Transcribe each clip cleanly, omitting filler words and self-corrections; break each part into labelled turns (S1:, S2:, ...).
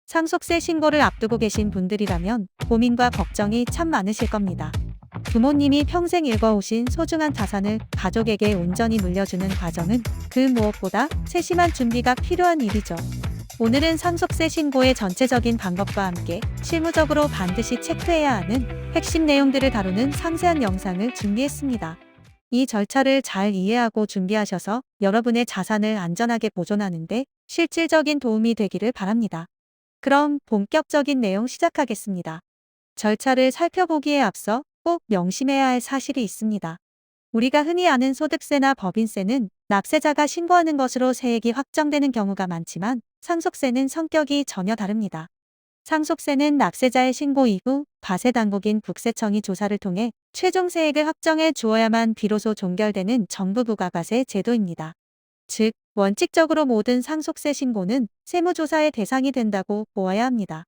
S1: 상속세 신고를 앞두고 계신 분들이라면 고민과 걱정이 참 많으실 겁니다. 부모님이 평생 읽어오신 소중한 자산을 가족에게 온전히 물려주는 과정은 그 무엇보다 세심한 준비가 필요한 일이죠. 오늘은 상속세 신고의 전체적인 방법과 함께 실무적으로 반드시 체크해야 하는 핵심 내용들을 다루는 상세한 영상을 준비했습니다. 이 절차를 잘 이해하고 준비하셔서 여러분의 자산을 안전하게 보존하는데 실질적인 도움이 되기를 바랍니다. 그럼 본격적인 내용 시작하겠습니다. 절차를 살펴보기에 앞서 꼭 명심해야 할 사실이 있습니다. 우리가 흔히 아는 소득세나 법인세는 납세자가 신고하는 것으로 세액이 확정되는 경우가 많지만 상속세는 성격이 전혀 다릅니다. 상속세는 납세자의 신고 이후 과세당국인 국세청이 조사를 통해 최종 세액을 확정해 주어야만 비로소 종결되는 정부 부가과세 제도입니다. 즉, 원칙적으로 모든 상속세 신고는 세무조사의 대상이 된다고 보아야 합니다.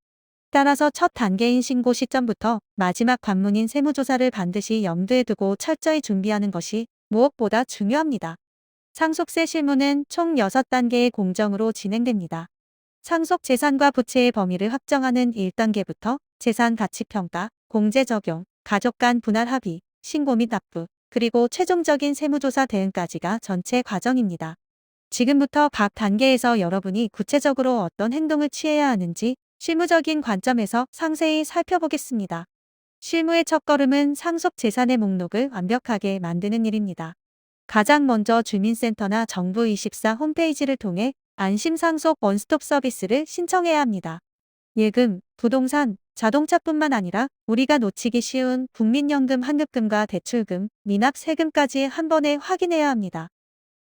S1: 따라서 첫 단계인 신고 시점부터 마지막 관문인 세무조사를 반드시 염두에 두고 철저히 준비하는 것이 무엇보다 중요합니다. 상속세 실무는 총 6단계의 공정으로 진행됩니다. 상속 재산과 부채의 범위를 확정하는 1단계부터 재산 가치 평가, 공제 적용, 가족 간 분할 합의, 신고 및 납부, 그리고 최종적인 세무조사 대응까지가 전체 과정입니다. 지금부터 각 단계에서 여러분이 구체적으로 어떤 행동을 취해야 하는지 실무적인 관점에서 상세히 살펴보겠습니다. 실무의 첫걸음은 상속 재산의 목록을 완벽하게 만드는 일입니다. 가장 먼저 주민센터나 정부24 홈페이지를 통해 안심상속 원스톱 서비스를 신청해야 합니다. 예금, 부동산, 자동차뿐만 아니라 우리가 놓치기 쉬운 국민연금 환급금과 대출금, 미납 세금까지 한 번에 확인해야 합니다.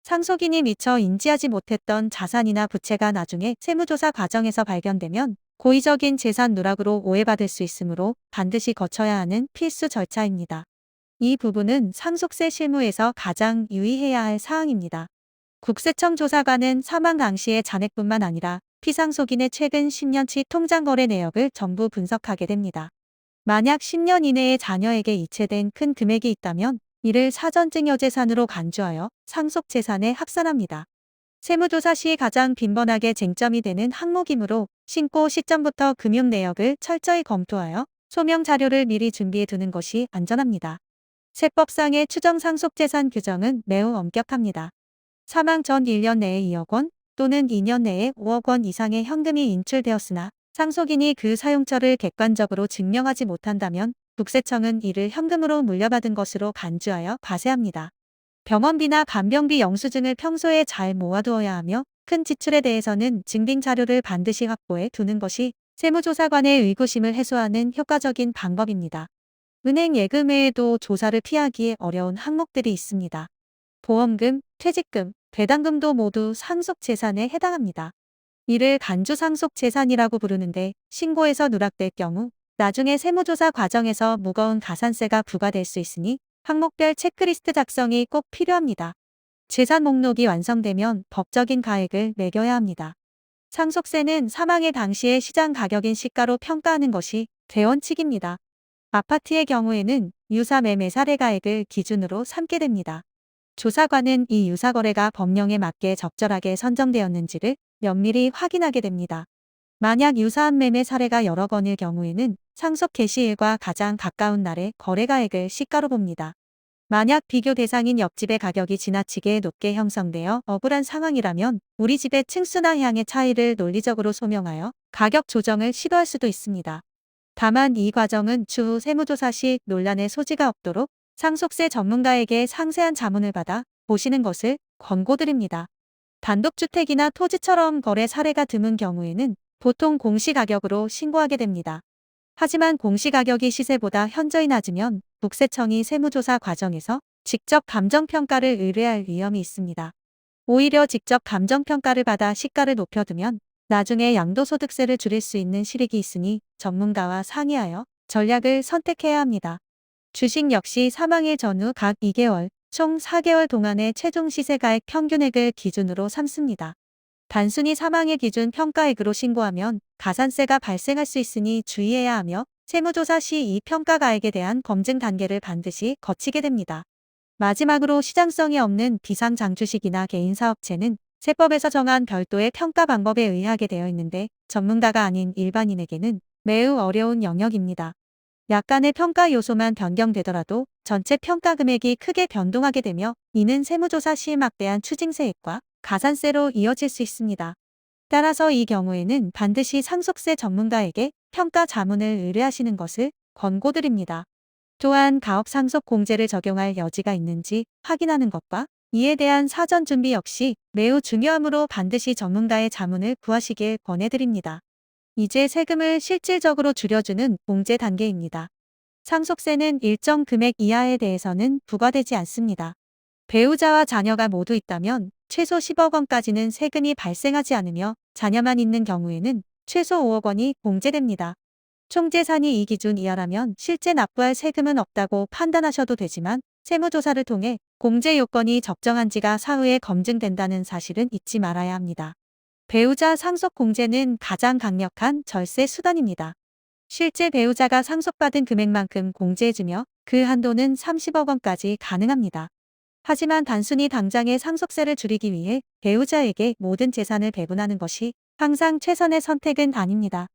S1: 상속인이 미처 인지하지 못했던 자산이나 부채가 나중에 세무조사 과정에서 발견되면 고의적인 재산 누락으로 오해받을 수 있으므로 반드시 거쳐야 하는 필수 절차입니다. 이 부분은 상속세 실무에서 가장 유의해야 할 사항입니다. 국세청 조사관은 사망 당시의 잔액뿐만 아니라 피상속인의 최근 10년치 통장 거래 내역을 전부 분석하게 됩니다. 만약 10년 이내에 자녀에게 이체된 큰 금액이 있다면 이를 사전증여재산으로 간주하여 상속재산에 합산합니다. 세무조사 시 가장 빈번하게 쟁점이 되는 항목이므로 신고 시점부터 금융 내역을 철저히 검토하여 소명 자료를 미리 준비해 두는 것이 안전합니다. 세법상의 추정 상속재산 규정은 매우 엄격합니다. 사망 전 1년 내에 2억 원 또는 2년 내에 5억 원 이상의 현금이 인출되었으나 상속인이 그 사용처를 객관적으로 증명하지 못한다면 국세청은 이를 현금으로 물려받은 것으로 간주하여 과세합니다. 병원비나 간병비 영수증을 평소에 잘 모아두어야 하며 큰 지출에 대해서는 증빙 자료를 반드시 확보해 두는 것이 세무조사관의 의구심을 해소하는 효과적인 방법입니다. 은행 예금 외에도 조사를 피하기 어려운 항목들이 있습니다. 보험금, 퇴직금, 배당금도 모두 상속재산에 해당합니다. 이를 간주상속재산이라고 부르는데 신고에서 누락될 경우 나중에 세무조사 과정에서 무거운 가산세가 부과될 수 있으니 항목별 체크리스트 작성이 꼭 필요합니다. 재산 목록이 완성되면 법적인 가액을 매겨야 합니다. 상속세는 사망의 당시의 시장 가격인 시가로 평가하는 것이 대원칙입니다. 아파트의 경우에는 유사 매매 사례 가액을 기준으로 삼게 됩니다. 조사관은 이 유사 거래가 법령에 맞게 적절하게 선정되었는지를 면밀히 확인하게 됩니다. 만약 유사한 매매 사례가 여러 건일 경우에는 상속 개시일과 가장 가까운 날의 거래가액을 시가로 봅니다. 만약 비교 대상인 옆집의 가격이 지나치게 높게 형성되어 억울한 상황이라면 우리 집의 층수나 향의 차이를 논리적으로 소명하여 가격 조정을 시도할 수도 있습니다. 다만 이 과정은 추후 세무조사 시 논란의 소지가 없도록 상속세 전문가에게 상세한 자문을 받아 보시는 것을 권고드립니다. 단독주택이나 토지처럼 거래 사례가 드문 경우에는 보통 공시가격으로 신고하게 됩니다. 하지만 공시가격이 시세보다 현저히 낮으면 국세청이 세무조사 과정에서 직접 감정평가를 의뢰할 위험이 있습니다. 오히려 직접 감정평가를 받아 시가를 높여두면 나중에 양도소득세를 줄일 수 있는 실익이 있으니 전문가와 상의하여 전략을 선택해야 합니다. 주식 역시 사망일 전후 각 2개월, 총 4개월 동안의 최종 시세가액 평균액을 기준으로 삼습니다. 단순히 사망일 기준 평가액으로 신고하면 가산세가 발생할 수 있으니 주의해야 하며 세무조사 시 이 평가가액에 대한 검증 단계를 반드시 거치게 됩니다. 마지막으로 시장성이 없는 비상장주식이나 개인사업체는 세법에서 정한 별도의 평가 방법에 의하게 되어 있는데 전문가가 아닌 일반인에게는 매우 어려운 영역입니다. 약간의 평가 요소만 변경되더라도 전체 평가 금액이 크게 변동하게 되며 이는 세무조사 시 막대한 추징세액과 가산세로 이어질 수 있습니다. 따라서 이 경우에는 반드시 상속세 전문가에게 평가 자문을 의뢰하시는 것을 권고드립니다. 또한 가업 상속 공제를 적용할 여지가 있는지 확인하는 것과 이에 대한 사전 준비 역시 매우 중요하므로 반드시 전문가의 자문을 구하시길 권해드립니다. 이제 세금을 실질적으로 줄여주는 공제 단계입니다. 상속세는 일정 금액 이하에 대해서는 부과되지 않습니다. 배우자와 자녀가 모두 있다면 최소 10억 원까지는 세금이 발생하지 않으며 자녀만 있는 경우에는 최소 5억 원이 공제됩니다. 총 재산이 이 기준 이하라면 실제 납부할 세금은 없다고 판단하셔도 되지만 세무조사를 통해 공제 요건이 적정한지가 사후에 검증된다는 사실은 잊지 말아야 합니다. 배우자 상속 공제는 가장 강력한 절세 수단입니다. 실제 배우자가 상속받은 금액만큼 공제해주며 그 한도는 30억 원까지 가능합니다. 하지만 단순히 당장의 상속세를 줄이기 위해 배우자에게 모든 재산을 배분하는 것이 항상 최선의 선택은 아닙니다.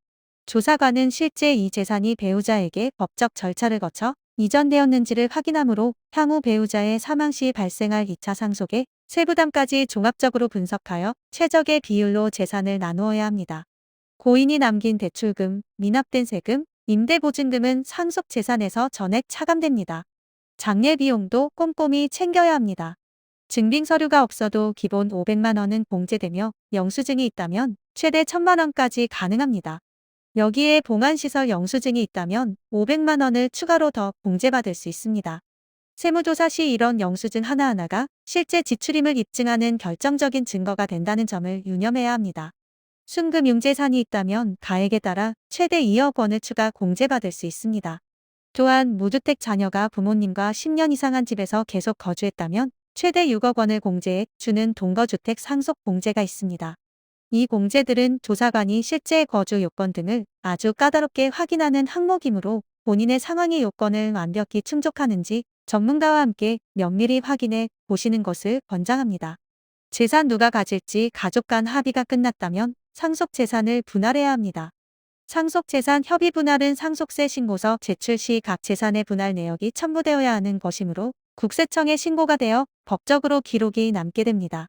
S1: 조사관은 실제 이 재산이 배우자에게 법적 절차를 거쳐 이전되었는지를 확인하므로 향후 배우자의 사망 시 발생할 2차 상속의 세부담까지 종합적으로 분석하여 최적의 비율로 재산을 나누어야 합니다. 고인이 남긴 대출금, 미납된 세금, 임대보증금은 상속 재산에서 전액 차감됩니다. 장례 비용도 꼼꼼히 챙겨야 합니다. 증빙 서류가 없어도 기본 500만 원은 공제되며 영수증이 있다면 최대 1000만 원까지 가능합니다. 여기에 봉안시설 영수증이 있다면 500만 원을 추가로 더 공제받을 수 있습니다. 세무조사 시 이런 영수증 하나하나가 실제 지출임을 입증하는 결정적인 증거가 된다는 점을 유념해야 합니다. 순금융재산이 있다면 가액에 따라 최대 2억 원을 추가 공제받을 수 있습니다. 또한 무주택 자녀가 부모님과 10년 이상 한 집에서 계속 거주했다면 최대 6억 원을 공제해 주는 동거주택 상속 공제가 있습니다. 이 공제들은 조사관이 실제 거주 요건 등을 아주 까다롭게 확인하는 항목이므로 본인의 상황의 요건을 완벽히 충족하는지 전문가와 함께 면밀히 확인해 보시는 것을 권장합니다. 재산 누가 가질지 가족 간 합의가 끝났다면 상속 재산을 분할해야 합니다. 상속 재산 협의 분할은 상속세 신고서 제출 시 각 재산의 분할 내역이 첨부되어야 하는 것이므로 국세청에 신고가 되어 법적으로 기록이 남게 됩니다.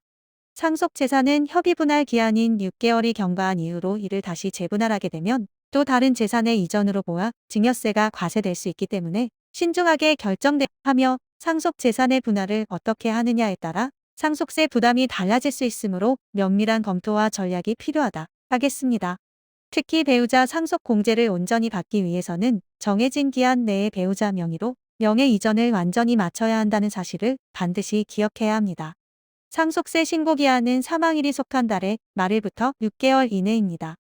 S1: 상속 재산은 협의 분할 기한인 6개월이 경과한 이후로 이를 다시 재분할하게 되면 또 다른 재산의 이전으로 보아 증여세가 과세될 수 있기 때문에 신중하게 결정하며 상속 재산의 분할을 어떻게 하느냐에 따라 상속세 부담이 달라질 수 있으므로 면밀한 검토와 전략이 필요하다 하겠습니다. 특히 배우자 상속 공제를 온전히 받기 위해서는 정해진 기한 내에 배우자 명의로 명예 이전을 완전히 마쳐야 한다는 사실을 반드시 기억해야 합니다. 상속세 신고기한은 사망일이 속한 달의 말일부터 6개월 이내입니다.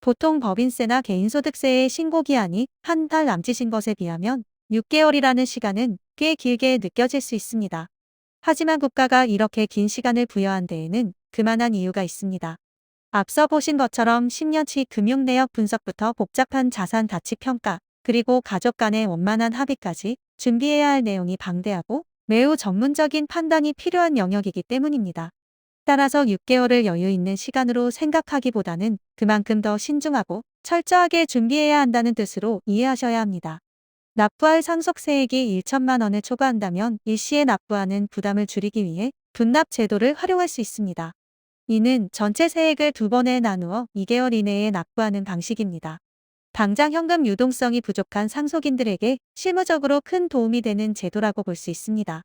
S1: 보통 법인세나 개인소득세의 신고기한이 한 달 남짓인 것에 비하면 6개월이라는 시간은 꽤 길게 느껴질 수 있습니다. 하지만 국가가 이렇게 긴 시간을 부여한 데에는 그만한 이유가 있습니다. 앞서 보신 것처럼 10년치 금융내역 분석부터 복잡한 자산 가치 평가, 그리고 가족 간의 원만한 합의까지 준비해야 할 내용이 방대하고 매우 전문적인 판단이 필요한 영역이기 때문입니다. 따라서 6개월을 여유 있는 시간으로 생각하기보다는 그만큼 더 신중하고 철저하게 준비해야 한다는 뜻으로 이해하셔야 합니다. 납부할 상속세액이 1천만 원을 초과한다면 일시에 납부하는 부담을 줄이기 위해 분납 제도를 활용할 수 있습니다. 이는 전체 세액을 2번에 나누어 2개월 이내에 납부하는 방식입니다. 당장 현금 유동성이 부족한 상속인들에게 실무적으로 큰 도움이 되는 제도라고 볼 수 있습니다.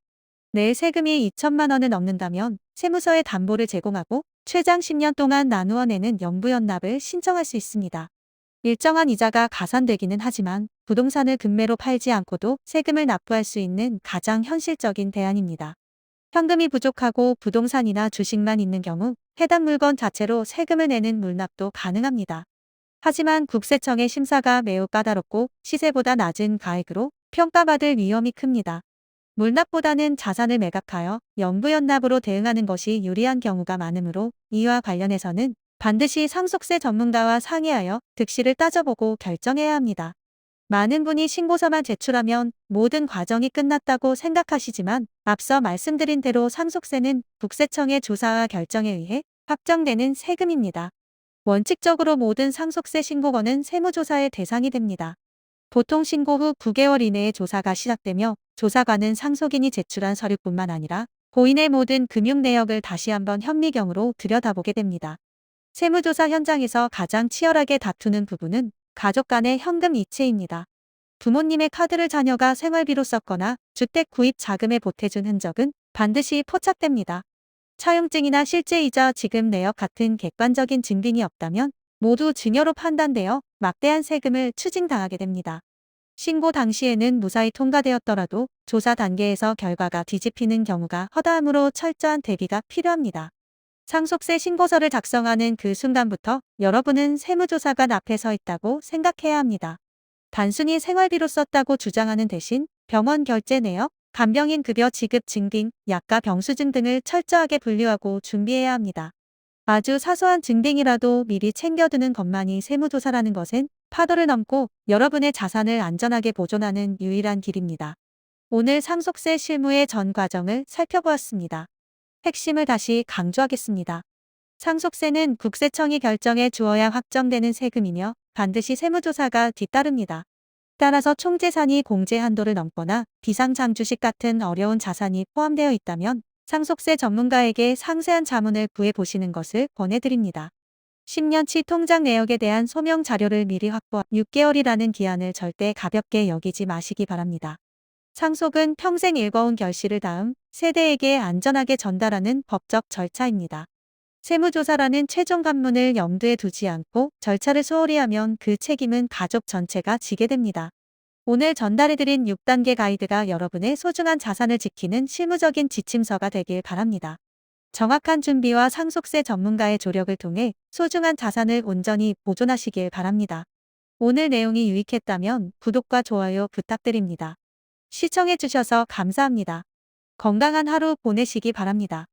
S1: 내 세금이 2천만 원을 넘는다면 세무서에 담보를 제공하고 최장 10년 동안 나누어 내는 영부연납을 신청할 수 있습니다. 일정한 이자가 가산되기는 하지만 부동산을 금매로 팔지 않고도 세금을 납부할 수 있는 가장 현실적인 대안입니다. 현금이 부족하고 부동산이나 주식만 있는 경우 해당 물건 자체로 세금을 내는 물납도 가능합니다. 하지만 국세청의 심사가 매우 까다롭고 시세보다 낮은 가액으로 평가받을 위험이 큽니다. 물납보다는 자산을 매각하여 영부연납으로 대응하는 것이 유리한 경우가 많으므로 이와 관련해서는 반드시 상속세 전문가와 상의하여 득실을 따져보고 결정해야 합니다. 많은 분이 신고서만 제출하면 모든 과정이 끝났다고 생각하시지만 앞서 말씀드린 대로 상속세는 국세청의 조사와 결정에 의해 확정되는 세금입니다. 원칙적으로 모든 상속세 신고건은 세무조사의 대상이 됩니다. 보통 신고 후 9개월 이내에 조사가 시작되며 조사관은 상속인이 제출한 서류뿐만 아니라 고인의 모든 금융 내역을 다시 한번 현미경으로 들여다보게 됩니다. 세무조사 현장에서 가장 치열하게 다투는 부분은 가족 간의 현금 이체입니다. 부모님의 카드를 자녀가 생활비로 썼거나 주택 구입 자금에 보태준 흔적은 반드시 포착됩니다. 차용증이나 실제 이자, 지급 내역 같은 객관적인 증빙이 없다면 모두 증여로 판단되어 막대한 세금을 추징당하게 됩니다. 신고 당시에는 무사히 통과되었더라도 조사 단계에서 결과가 뒤집히는 경우가 허다하므로 철저한 대비가 필요합니다. 상속세 신고서를 작성하는 그 순간부터 여러분은 세무조사관 앞에 서 있다고 생각해야 합니다. 단순히 생활비로 썼다고 주장하는 대신 병원 결제 내역, 간병인 급여 지급 증빙, 약가 병수증 등을 철저하게 분류하고 준비해야 합니다. 아주 사소한 증빙이라도 미리 챙겨두는 것만이 세무조사라는 것은 파도를 넘고 여러분의 자산을 안전하게 보존하는 유일한 길입니다. 오늘 상속세 실무의 전 과정을 살펴보았습니다. 핵심을 다시 강조하겠습니다. 상속세는 국세청이 결정해 주어야 확정되는 세금이며 반드시 세무조사가 뒤따릅니다. 따라서 총재산이 공제 한도를 넘거나 비상장주식 같은 어려운 자산이 포함되어 있다면 상속세 전문가에게 상세한 자문을 구해보시는 것을 권해드립니다. 10년치 통장 내역에 대한 소명 자료를 미리 확보한 6개월이라는 기한을 절대 가볍게 여기지 마시기 바랍니다. 상속은 평생 일궈온 결실을 다음 세대에게 안전하게 전달하는 법적 절차입니다. 세무조사라는 최종 관문을 염두에 두지 않고 절차를 소홀히 하면 그 책임은 가족 전체가 지게 됩니다. 오늘 전달해드린 6단계 가이드가 여러분의 소중한 자산을 지키는 실무적인 지침서가 되길 바랍니다. 정확한 준비와 상속세 전문가의 조력을 통해 소중한 자산을 온전히 보존하시길 바랍니다. 오늘 내용이 유익했다면 구독과 좋아요 부탁드립니다. 시청해주셔서 감사합니다. 건강한 하루 보내시기 바랍니다.